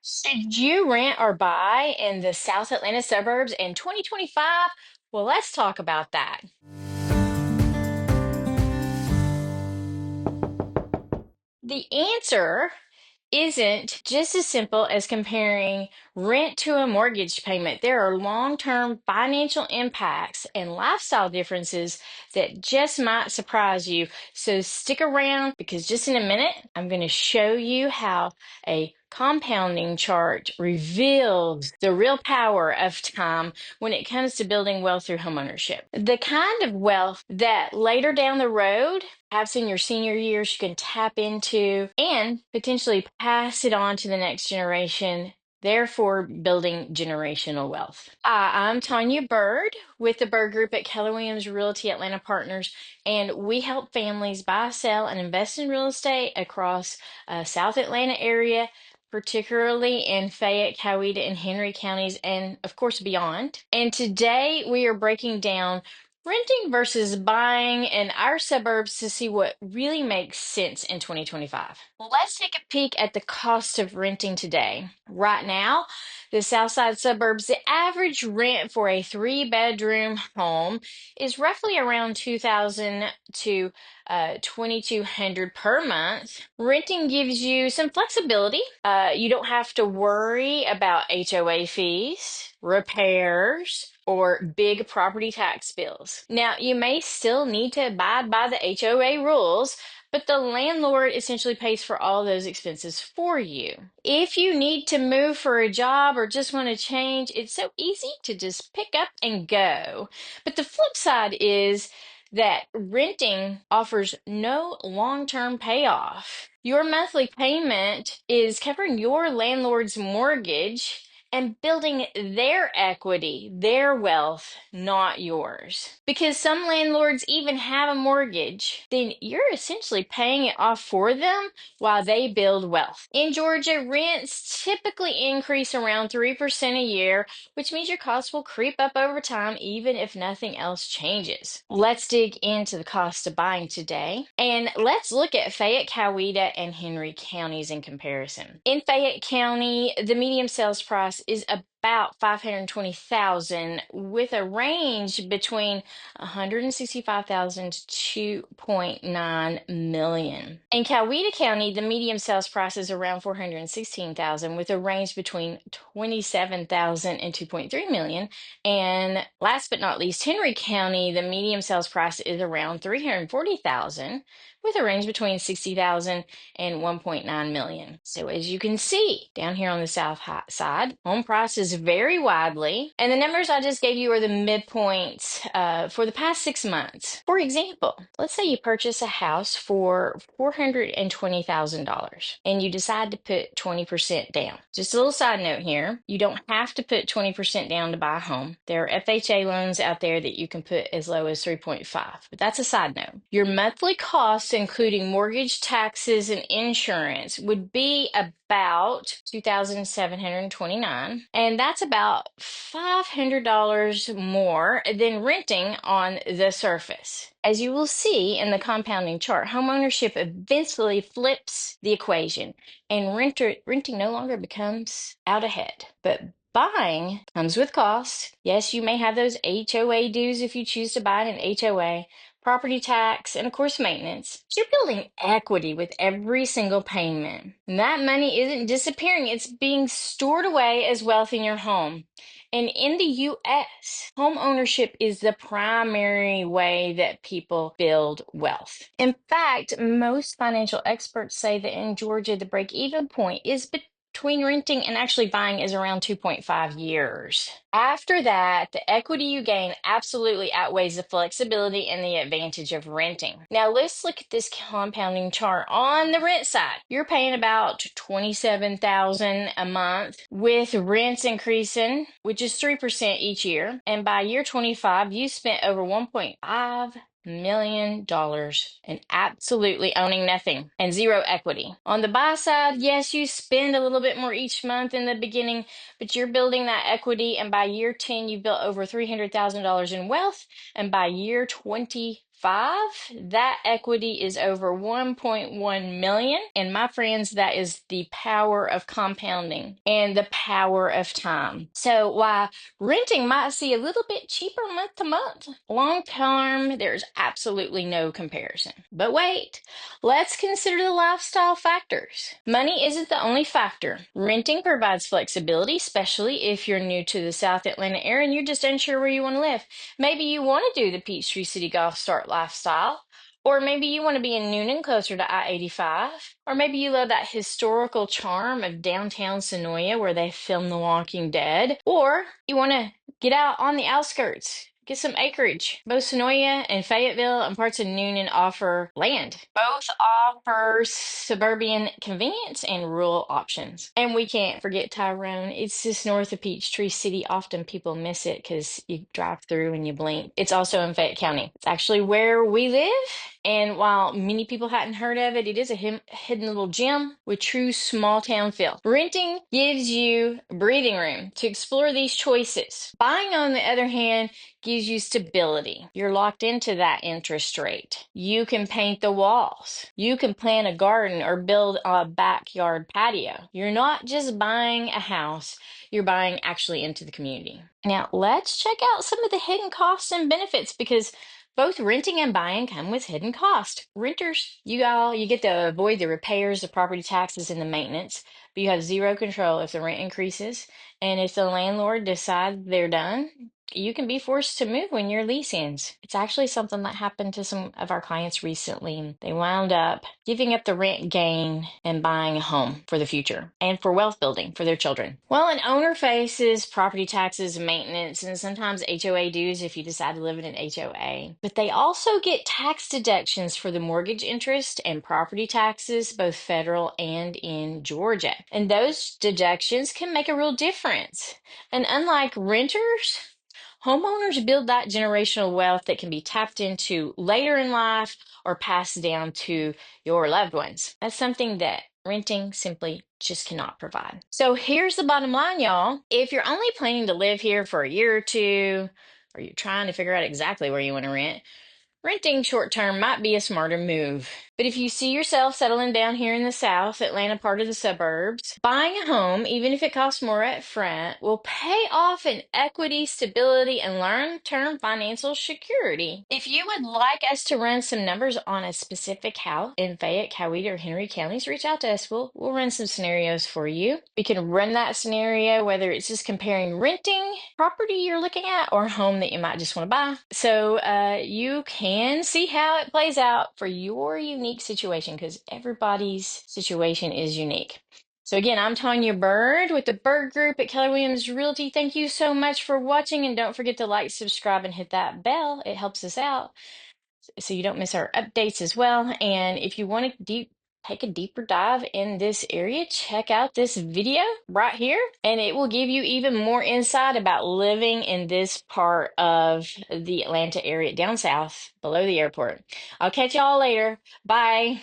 Should you rent or buy in the South Atlanta suburbs in 2025? Well, let's talk about that. The answer isn't just as simple as comparing rent to a mortgage payment. There are long term financial impacts and lifestyle differences that just might surprise you. So stick around because just in a minute, I'm going to show you how a compounding chart reveals the real power of time when it comes to building wealth through homeownership. The kind of wealth that later down the road, perhaps in your senior years, you can tap into and potentially pass it on to the next generation, therefore building generational wealth. I'm Tonya Byrd with the Byrd Group at Keller Williams Realty Atlanta Partners, and we help families buy, sell, and invest in real estate across South Atlanta area, particularly in Fayette, Coweta, and Henry counties, and of course beyond. And today we are breaking down renting versus buying in our suburbs to see what really makes sense in 2025. Well, let's take a peek at the cost of renting today. Right now, the Southside suburbs, the average rent for a three-bedroom home is roughly around 2,000 to 2,200 per month. Renting gives you some flexibility. You don't have to worry about HOA fees, repairs, or big property tax bills. Now, you may still need to abide by the HOA rules, but the landlord essentially pays for all those expenses for you. If you need to move for a job or just want to change, it's so easy to just pick up and go. But the flip side is that renting offers no long-term payoff. Your monthly payment is covering your landlord's mortgage and building their equity, their wealth, not yours. Because some landlords even have a mortgage, then you're essentially paying it off for them while they build wealth. In Georgia, rents typically increase around 3% a year, which means your costs will creep up over time even if nothing else changes. Let's dig into the cost of buying today, and let's look at Fayette, Coweta, and Henry counties in comparison. In Fayette County, the median sales price is about 520,000 with a range between 165,000 to 2.9 million. In Coweta County, the median sales price is around 416,000 with a range between 27,000 and 2.3 million. And last but not least, Henry County, the median sales price is around 340,000 with a range between 60,000 and 1.9 million. So as you can see down here on the side, home prices vary widely. And the numbers I just gave you are the midpoints for the past 6 months. For example, let's say you purchase a house for $420,000 and you decide to put 20% down. Just a little side note here, you don't have to put 20% down to buy a home. There are FHA loans out there that you can put as low as 3.5, but that's a side note. Your monthly costs, including mortgage, taxes, and insurance, would be about $2,729, and that's about $500 more than renting on the surface. As you will see in the compounding chart, homeownership eventually flips the equation, and renting no longer becomes out ahead. But buying comes with costs. Yes, you may have those HOA dues if you choose to buy an HOA, property tax, and of course maintenance. But you're building equity with every single payment. And that money isn't disappearing, it's being stored away as wealth in your home. And in the US, home ownership is the primary way that people build wealth. In fact, most financial experts say that in Georgia, the break-even point is between renting and actually buying is around 2.5 years. After that, the equity you gain absolutely outweighs the flexibility and the advantage of renting. Now let's look at this compounding chart. On the rent side, you're paying about $27,000 a month with rents increasing, which is 3% each year. And by year 25, you spent over $1.5 million and absolutely owning nothing and zero equity. On the buy side, yes, you spend a little bit more each month in the beginning, but you're building that equity, and by year 10, you've built over $300,000 in wealth, and by year 25, that equity is over 1.1 million. And my friends, that is the power of compounding and the power of time. So while renting might see a little bit cheaper month to month, long term, there's absolutely no comparison. But wait, let's consider the lifestyle factors. Money isn't the only factor. Renting provides flexibility, especially if you're new to the South Atlanta area and you're just unsure where you want to live. Maybe you want to do the Peachtree City Golf Start lifestyle. Or maybe you want to be in Newnan closer to I-85. Or maybe you love that historical charm of downtown Senoia where they filmed The Walking Dead. Or you want to get out on the outskirts, get some acreage. Both Senoia and Fayetteville and parts of Newnan offer land. Both offer suburban convenience and rural options. And we can't forget Tyrone. It's just north of Peachtree City. Often people miss it because you drive through and you blink. It's also in Fayette County. It's actually where we live. And while many people hadn't heard of it, it is a hidden little gem with true small town feel. Renting gives you breathing room to explore these choices. Buying, on the other hand, gives you stability. You're locked into that interest rate. You can paint the walls. You can plant a garden or build a backyard patio. You're not just buying a house, you're buying actually into the community. Now, let's check out some of the hidden costs and benefits because both renting and buying come with hidden cost. Renters, you get to avoid the repairs, the property taxes, and the maintenance, but you have zero control if the rent increases. And if the landlord decides they're done, you can be forced to move when your lease ends. It's actually something that happened to some of our clients recently. They wound up giving up the rent gain and buying a home for the future and for wealth building for their children. Well, an owner faces property taxes, maintenance, and sometimes HOA dues if you decide to live in an HOA. But they also get tax deductions for the mortgage interest and property taxes, both federal and in Georgia. And those deductions can make a real difference. And unlike renters, homeowners build that generational wealth that can be tapped into later in life or passed down to your loved ones. That's something that renting simply just cannot provide. So here's the bottom line, y'all. If you're only planning to live here for a year or two, or you're trying to figure out exactly where you want to rent, renting short term might be a smarter move. But if you see yourself settling down here in the South Atlanta part of the suburbs, buying a home, even if it costs more up front, will pay off in equity, stability, and long-term financial security. If you would like us to run some numbers on a specific house in Fayette, Coweta, or Henry counties, reach out to us. We'll run some scenarios for you. We can run that scenario, whether it's just comparing renting property you're looking at or a home that you might just want to buy. So you can see how it plays out for your unique situation because everybody's situation is unique. So again, I'm Tonya Byrd with the Byrd Group at Keller Williams Realty. Thank you so much for watching, and don't forget to like, subscribe, and hit that bell. It helps us out so you don't miss our updates as well. And if you want to take a deeper dive in this area, check out this video right here, and it will give you even more insight about living in this part of the Atlanta area down south below the airport. I'll catch y'all later. Bye.